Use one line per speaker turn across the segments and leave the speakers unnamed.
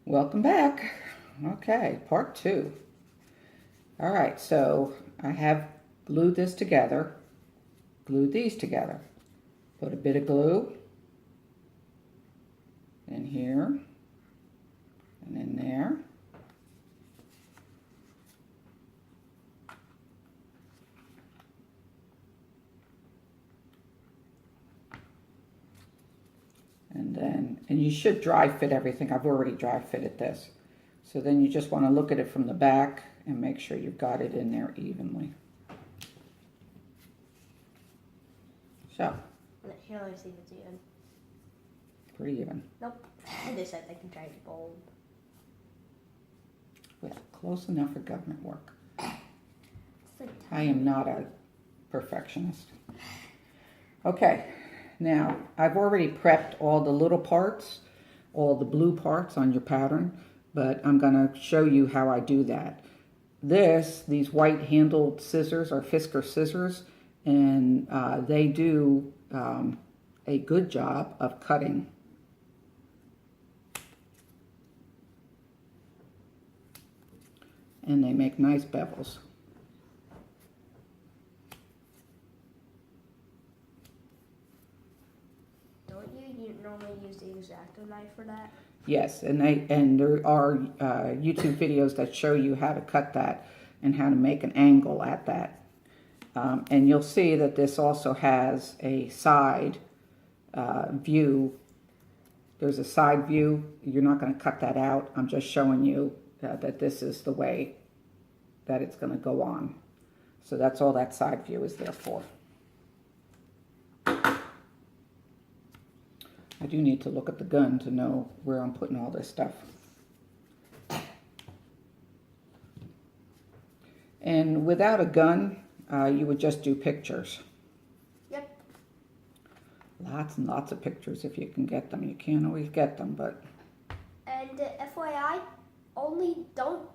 Welcome back. Okay, part 2. All right, so I have glued this together, glued these together. Put a bit of glue in here and in there. And you should dry fit everything. I've already dry fitted this. So then you just want to look at it from the back and make sure you've got it in there evenly. So.
Here, let me see if it's even.
Pretty even.
Nope. They said they can try to bulb.
Well, close enough for government work.
Like
I am not a perfectionist. Okay. Now, I've already prepped all the little parts, all the blue parts on your pattern, but I'm going to show you how I do that. These white handled scissors are Fisker scissors, and they do a good job of cutting. And they make nice bevels.
You normally use the X-Acto knife for that?
Yes, and there are YouTube videos that show you how to cut that and how to make an angle at that. And you'll see that this also has a side view. There's a side view. You're not going to cut that out. I'm just showing you that this is the way that it's going to go on. So that's all that side view is there for. I do need to look at the gun to know where I'm putting all this stuff. And without a gun, you would just do pictures.
Yep.
Lots and lots of pictures if you can get them. You can't always get them, but...
And FYI, only don't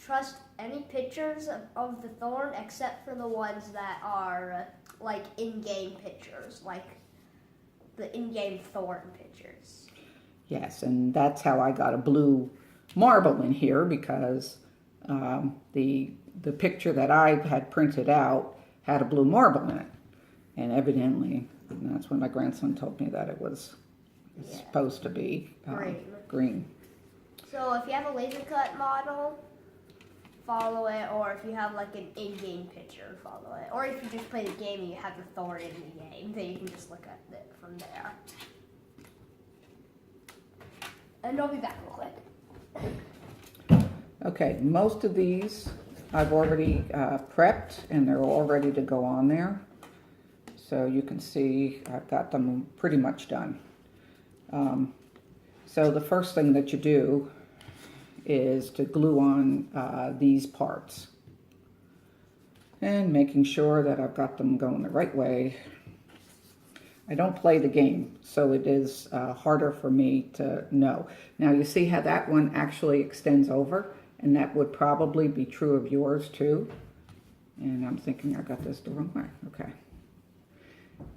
trust any pictures of the Thorn except for the ones that are like in-game pictures, like the in-game Thorn pictures.
Yes, and that's how I got a blue marble in here, because the picture that I had printed out had a blue marble in it. And evidently, that's when my grandson told me that it was supposed to be green.
So if you have a laser cut model, follow it, or if you have like an in-game picture, follow it. Or if you just play the game and you have the Thorn in the game, then you can just look at it from there. And I'll be back real quick.
Okay, most of these I've already prepped, and they're all ready to go on there. So you can see I've got them pretty much done. So the first thing that you do is to glue on these parts. And making sure that I've got them going the right way. I don't play the game, so it is harder for me to know. Now you see how that one actually extends over, and that would probably be true of yours too. And I'm thinking I got this the wrong way. Okay.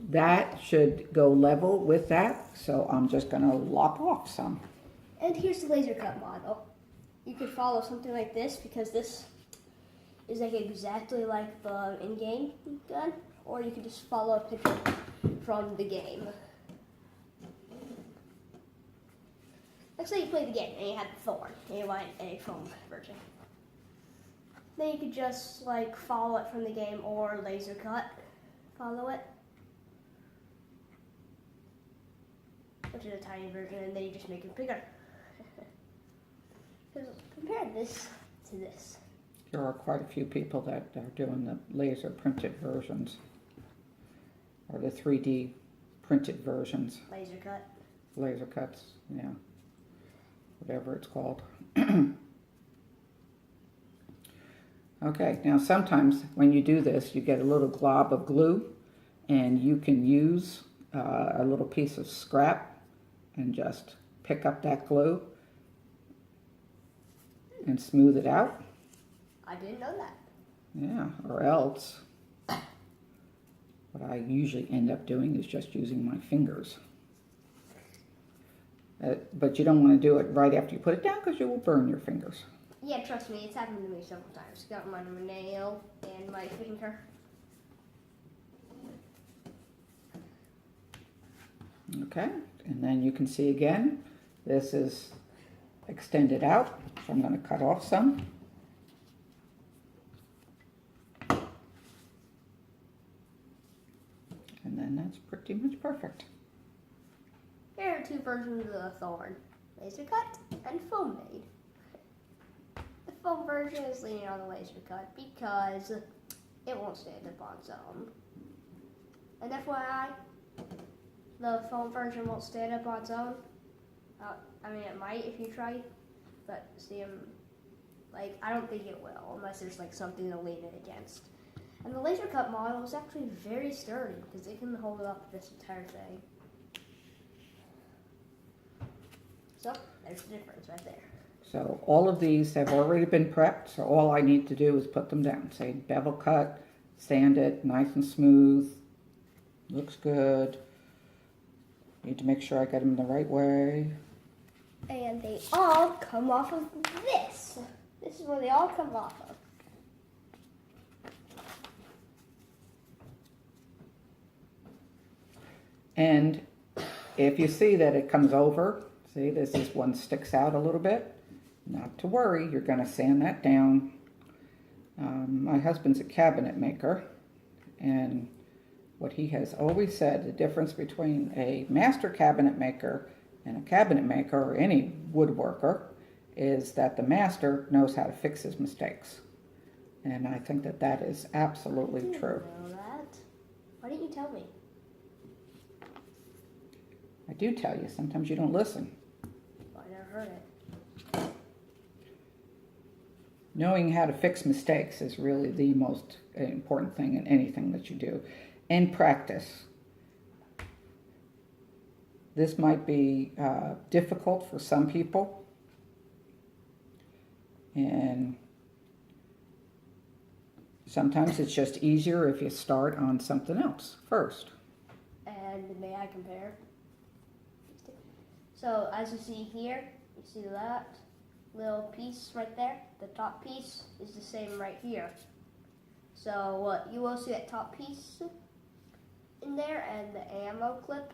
That should go level with that, so I'm just going to lop off some.
And here's the laser cut model. You could follow something like this, because this is like exactly like the in-game gun, or you could just follow a picture from the game. Let's say you play the game and you have the Thorn and you want a foam version. Then you could just like follow it from the game or laser cut, follow it, which is a tiny version, and then you just make it bigger. Compare this to this.
There are quite a few people that are doing the laser printed versions, or the 3D printed versions.
Laser cut.
Laser cuts, yeah. Whatever it's called. Okay, now sometimes when you do this, you get a little glob of glue, and you can use a little piece of scrap and just pick up that glue and smooth it out.
I didn't know that.
Yeah, or else what I usually end up doing is just using my fingers. But you don't want to do it right after you put it down because you will burn your fingers.
Yeah, trust me, it's happened to me several times. Got my nail and my finger.
Okay, and then you can see again, this is extended out, so I'm going to cut off some. And then that's pretty much perfect.
Here are two versions of the Thorn. Laser cut and foam made. The foam version is leaning on the laser cut because it won't stand up on its own. And FYI, the foam version won't stand up on its own. I mean, it might if you try, but see, I don't think it will unless there's like something to lean it against. And the laser cut model is actually very sturdy because it can hold up this entire thing. So there's the difference right there.
So all of these have already been prepped, so all I need to do is put them down. Say bevel cut, sand it nice and smooth. Looks good. Need to make sure I get them the right way.
And they all come off of this. This is where they all come off of.
And if you see that it comes over, see this is one sticks out a little bit, not to worry, you're going to sand that down. My husband's a cabinet maker, and what he has always said, the difference between a master cabinet maker and a cabinet maker or any woodworker is that the master knows how to fix his mistakes. And I think that that is absolutely true.
I didn't know that. Why didn't you tell me?
I do tell you, sometimes you don't listen.
Well, I never heard it.
Knowing how to fix mistakes is really the most important thing in anything that you do. And practice. This might be difficult for some people. And sometimes it's just easier if you start on something else first.
And may I compare? So as you see here, you see that little piece right there? The top piece is the same right here. So you will see that top piece in there, and the ammo clip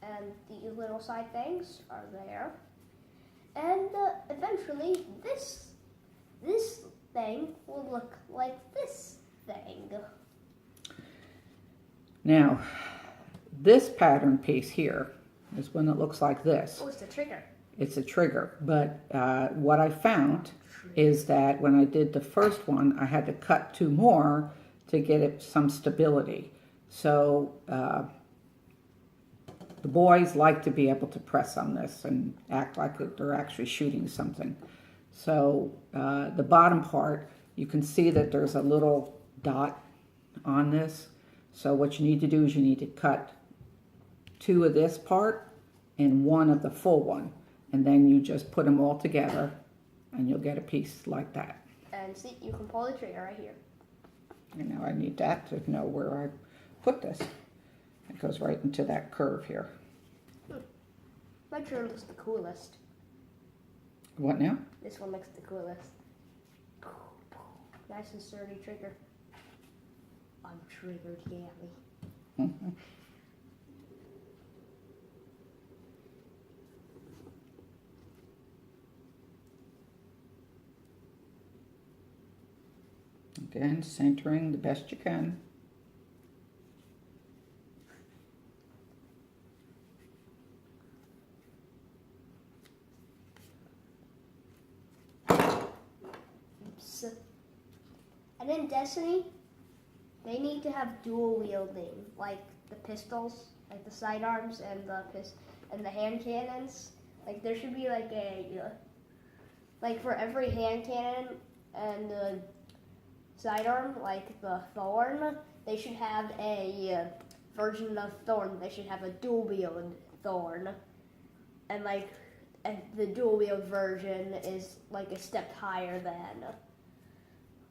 and these little side things are there. And eventually this thing will look like this thing.
Now, this pattern piece here is when it looks like this.
Oh, it's the trigger.
It's a trigger, but what I found is that when I did the first one, I had to cut 2 more to get it some stability. So the boys like to be able to press on this and act like they're actually shooting something. So the bottom part, you can see that there's a little dot on this. So what you need to do is you need to cut 2 of this part and 1 of the full one. And then you just put them all together and you'll get a piece like that.
And see, you can pull the trigger right here.
And now I need that to know where I put this. It goes right into that curve here.
My trigger looks the coolest.
What now?
This one looks the coolest. Nice and sturdy trigger. I'm triggered, Gabby.
Again, centering the best you can.
Oops. And in Destiny, they need to have dual wielding, like the pistols, like the sidearms and the hand cannons. Like there should be like like for every hand cannon and sidearm, like the Thorn, they should have a version of Thorn. They should have a dual wield Thorn, and the dual wield version is like a step higher than.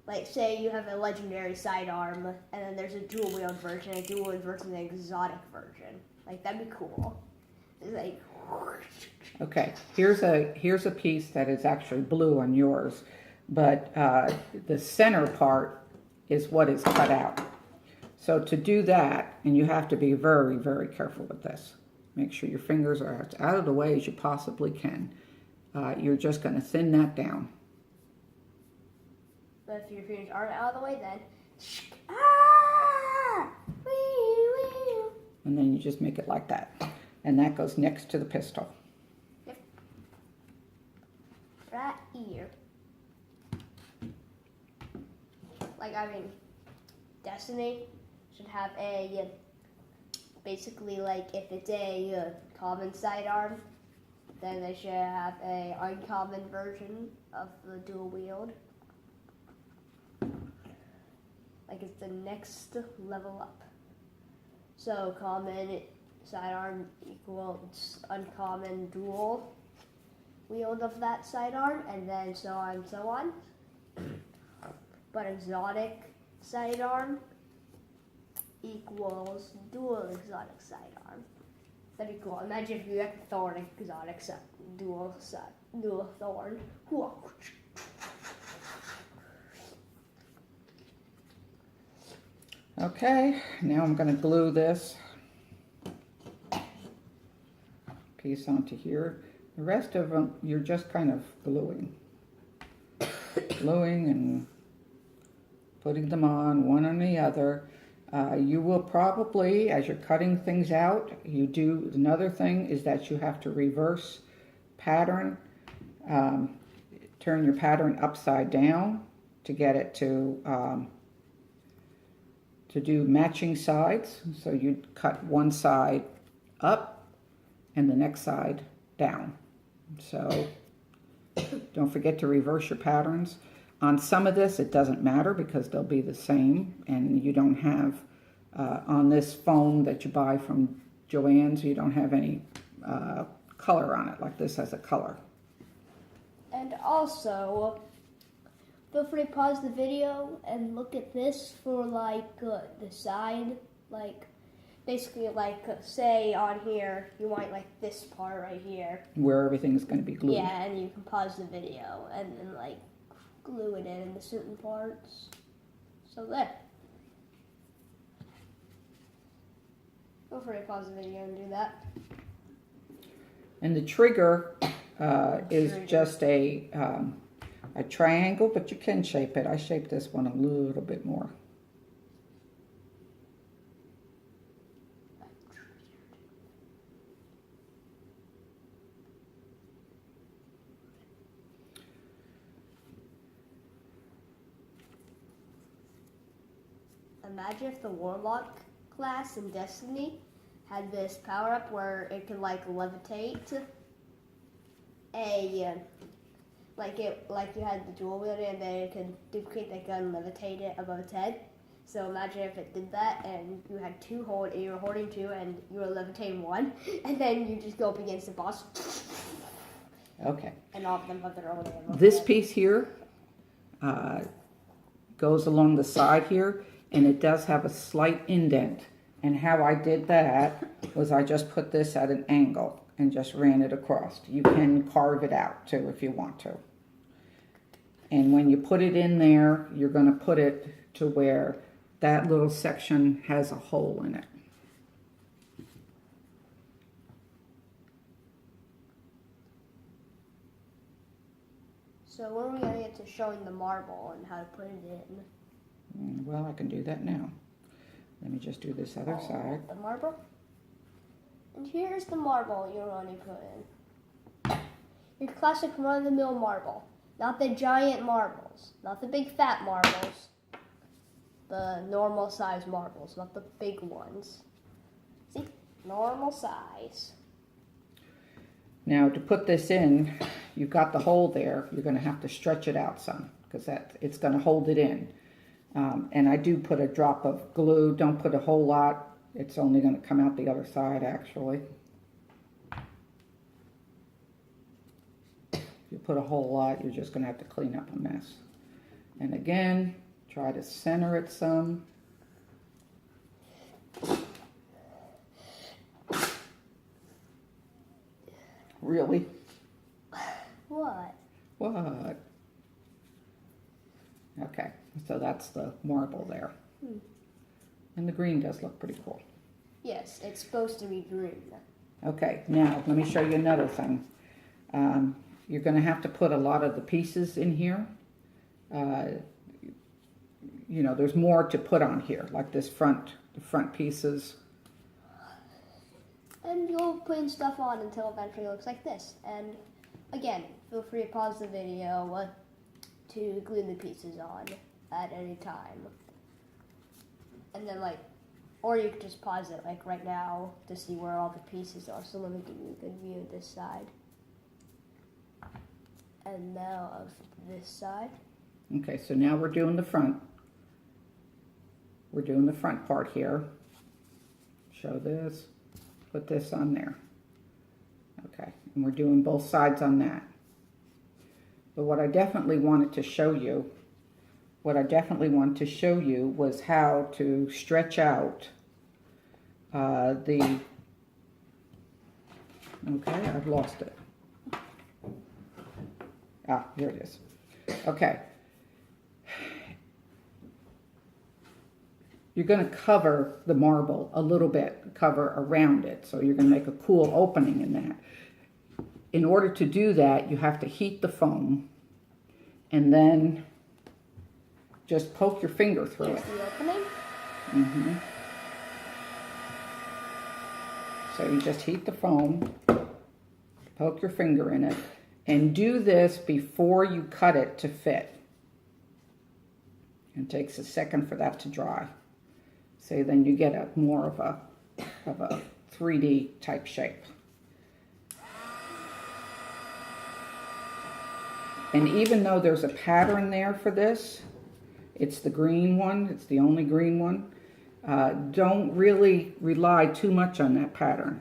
Like say you have a legendary sidearm, and then there's a dual wield version, an exotic version. Like that'd be cool. It's like
Okay, here's a piece that is actually blue on yours, but the center part is what is cut out. So to do that, and you have to be very, very careful with this. Make sure your fingers are as out of the way as you possibly can. You're just going to thin that down.
But if your fingers aren't out of the way, then ah!
And then you just make it like that. And that goes next to the pistol.
Yep. Right here. Like, I mean, Destiny should have a, basically, like, if it's a common sidearm, then they should have a uncommon version of the dual wield. Like, it's the next level up. So common sidearm equals uncommon dual wield of that sidearm, and then so on and so on. But exotic sidearm equals dual exotic sidearm. That'd be cool. Imagine if you had Thorn exotic dual Thorn.
Okay, now I'm going to glue this piece onto here. The rest of them, you're just kind of gluing and putting them on one on the other. You will probably, as you're cutting things out, you do, another thing is that you have to reverse pattern, turn your pattern upside down to get it to do matching sides. So you cut one side up and the next side down. So don't forget to reverse your patterns. On some of this, it doesn't matter because they'll be the same, and you don't have, on this foam that you buy from Joann's, you don't have any color on it, like this has a color.
And also, feel free to pause the video and look at this for like the side, like basically like say on here you want like this part right here
where everything is going to be glued.
Yeah, and you can pause the video and then like glue it in the certain parts. So there. Feel free to pause the video and do that.
And the trigger is just a triangle, but you can shape it. I shaped this one a little bit more.
Imagine if the Warlock class in Destiny had this power up where it could like levitate like you had the dual wield and then it could duplicate the gun, levitate it above its head. So imagine if it did that and you had you were holding two and you were levitating one, and then you just go up against the boss.
Okay.
And all of them have their own ammo.
This piece here goes along the side here, and it does have a slight indent. And how I did that was I just put this at an angle and just ran it across. You can carve it out too if you want to. And when you put it in there, you're going to put it to where that little section has a hole in it.
So when are we going to get to showing the marble and how to put it in?
Well, I can do that now. Let me just do this other side.
The marble. And here's the marble you're going to put in. Your classic run-of-the-mill marble. Not the giant marbles. Not the big fat marbles. The normal size marbles, not the big ones. See? Normal size.
Now to put this in, you've got the hole there. You're going to have to stretch it out some because it's going to hold it in. And I do put a drop of glue. Don't put a whole lot. It's only going to come out the other side, actually. If you put a whole lot, you're just going to have to clean up a mess. And again, try to center it some.
What?
What? Okay, so that's the marble there. And the green does look pretty cool.
Yes, it's supposed to be green.
Okay, now let me show you another thing. You're going to have to put a lot of the pieces in here. You know, there's more to put on here, like the front pieces.
And you'll put in stuff on until eventually it looks like this. And again, feel free to pause the video to glue the pieces on at any time. And then or you could just pause it like right now to see where all the pieces are. So let me give you a good view of this side. And now of this side.
Okay, so now we're doing the front. We're doing the front part here. Show this, put this on there. Okay, and we're doing both sides on that. But what I definitely wanted to show you, was how to stretch out okay, I've lost it. Ah, here it is. Okay. You're going to cover the marble a little bit, cover around it. So you're going to make a cool opening in that. In order to do that, you have to heat the foam and then just poke your finger through it.
The opening?
Mm-hmm. So you just heat the foam, poke your finger in it, and do this before you cut it to fit. It takes a second for that to dry. So then you get more of a 3D type shape. And even though there's a pattern there for this, it's the green one, it's the only green one, don't really rely too much on that pattern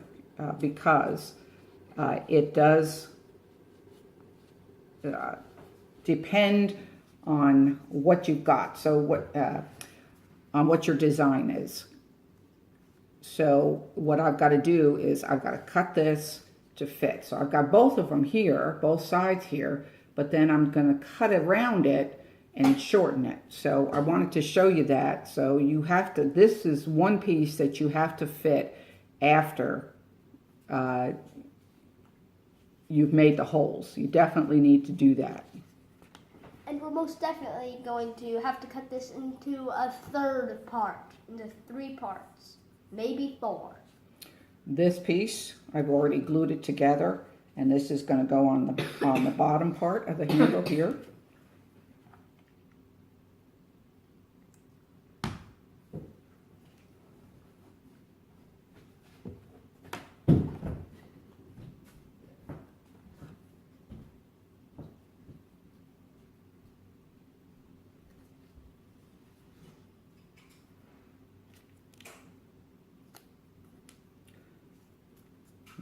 because it does depend on what you've got. So on what your design is. So what I've got to do is I've got to cut this to fit. So I've got both of them here, both sides here, but then I'm going to cut around it and shorten it. So I wanted to show you that. So you have to, this is one piece that you have to fit after you've made the holes. You definitely need to do that.
And we're most definitely going to have to cut this into a third part, into 3 parts, maybe 4.
This piece, I've already glued it together, and this is going to go on the bottom part of the handle here.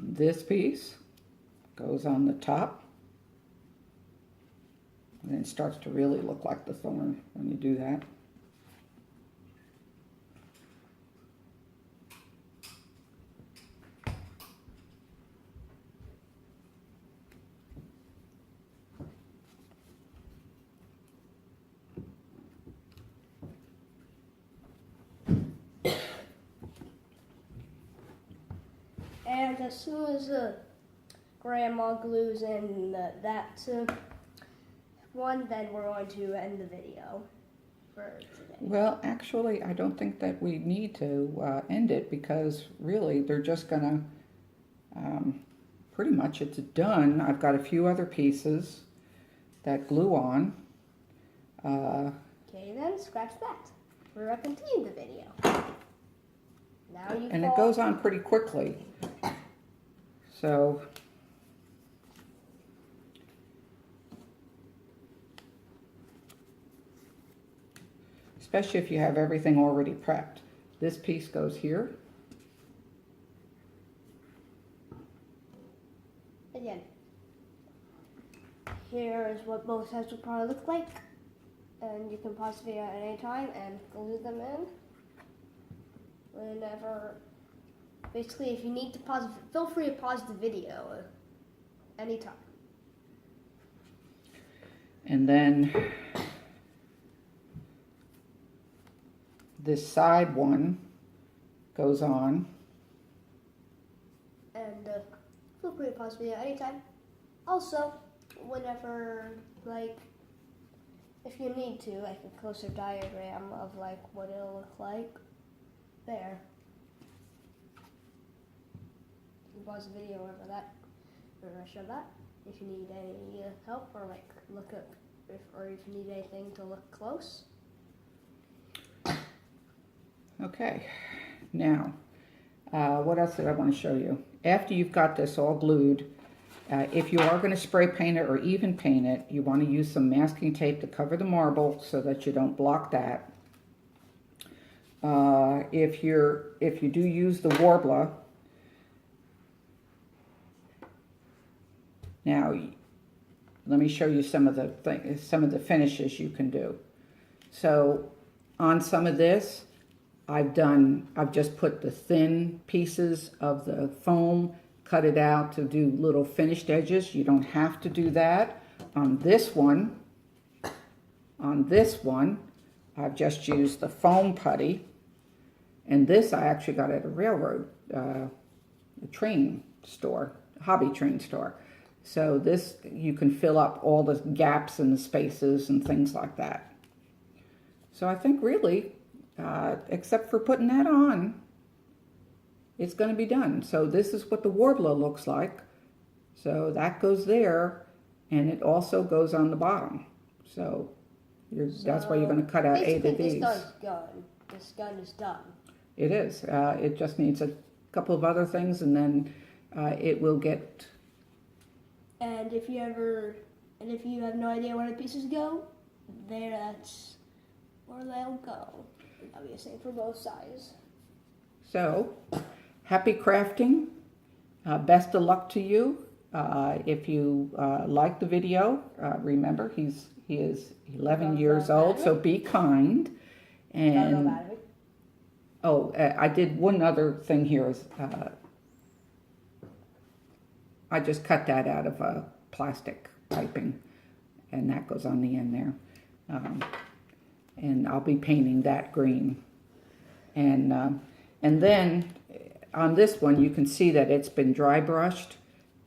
This piece goes on the top, and it starts to really look like the thorn when you do that.
And as soon as Grandma glues in that one, then we're going to end the video for today.
Well, actually, I don't think that we need to end it because really they're just gonna, pretty much it's done. I've got a few other pieces that glue on.
Okay, then scratch that. We're going to continue the video. Now you
And it goes on pretty quickly. So, especially if you have everything already prepped. This piece goes here.
Again, here is what both sides will probably look like. And you can pause the video at any time and glue them in. Whenever, basically, if you need to pause, feel free to pause the video anytime.
And then this side one goes on.
And feel free to pause the video anytime. Also, whenever, like, if you need to, like a closer diagram of like what it'll look like, there. You can pause the video whenever I show that. If you need any help or like look up, or if you need anything to look close.
Okay, now, what else did I want to show you? After you've got this all glued, if you are going to spray paint it or even paint it, you want to use some masking tape to cover the marble so that you don't block that. If you do use the Warbler, now let me show you some of the finishes you can do. So on some of this, I've just put the thin pieces of the foam, cut it out to do little finished edges. You don't have to do that. On this one, I've just used the foam putty. And this I actually got at a railroad, a train store, hobby train store. So this, you can fill up all the gaps and the spaces and things like that. So I think really, except for putting that on, it's going to be done. So this is what the Warbler looks like. So that goes there, and it also goes on the bottom. So that's why you're going to cut out 8 of these.
This gun is done.
It is. It just needs a couple of other things, and then it will get.
And if you have no idea where the pieces go, that's where they'll go. That'll be the same for both sides.
So, happy crafting. Best of luck to you. If you like the video, remember he is 11 years old, so be kind. And I did one other thing here. Is I just cut that out of plastic piping, and that goes on the end there. And I'll be painting that green. And then on this one, you can see that it's been dry brushed,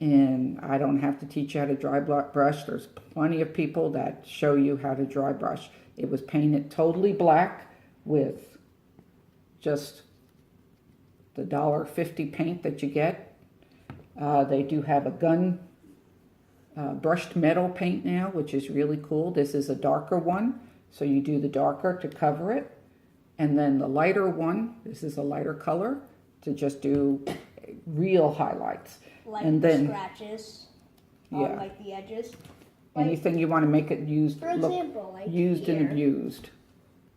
and I don't have to teach you how to dry brush. There's plenty of people that show you how to dry brush. It was painted totally black with just the $1.50 paint that you get. They do have a gun brushed metal paint now, which is really cool. This is a darker one, so you do the darker to cover it. And then the lighter one, this is a lighter color, to just do real highlights.
Like
and
the
then
scratches on like the edges.
Anything you want to make it used,
for example, like
used
here,
and abused.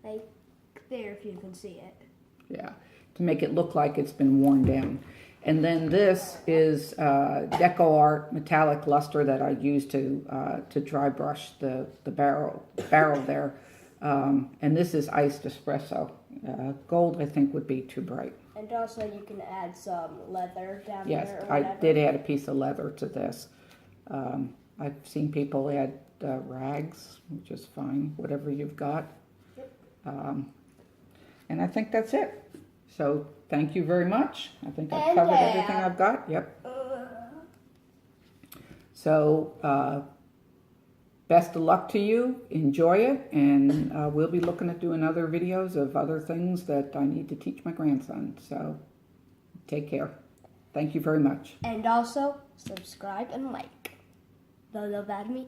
Like there, if you can see it.
Yeah, to make it look like it's been worn down. And then this is Deco Art metallic luster that I used to dry brush the barrel there. And this is iced espresso. Gold, I think, would be too bright.
And also you can add some leather down there.
Yes, I did add a piece of leather to this. I've seen people add rags, which is fine, whatever you've got. And I think that's it. So thank you very much. I think I've covered everything I've got. Yep. So best of luck to you. Enjoy it. And we'll be looking at doing other videos of other things that I need to teach my grandson. So take care. Thank you very much.
And also subscribe and like. Love me.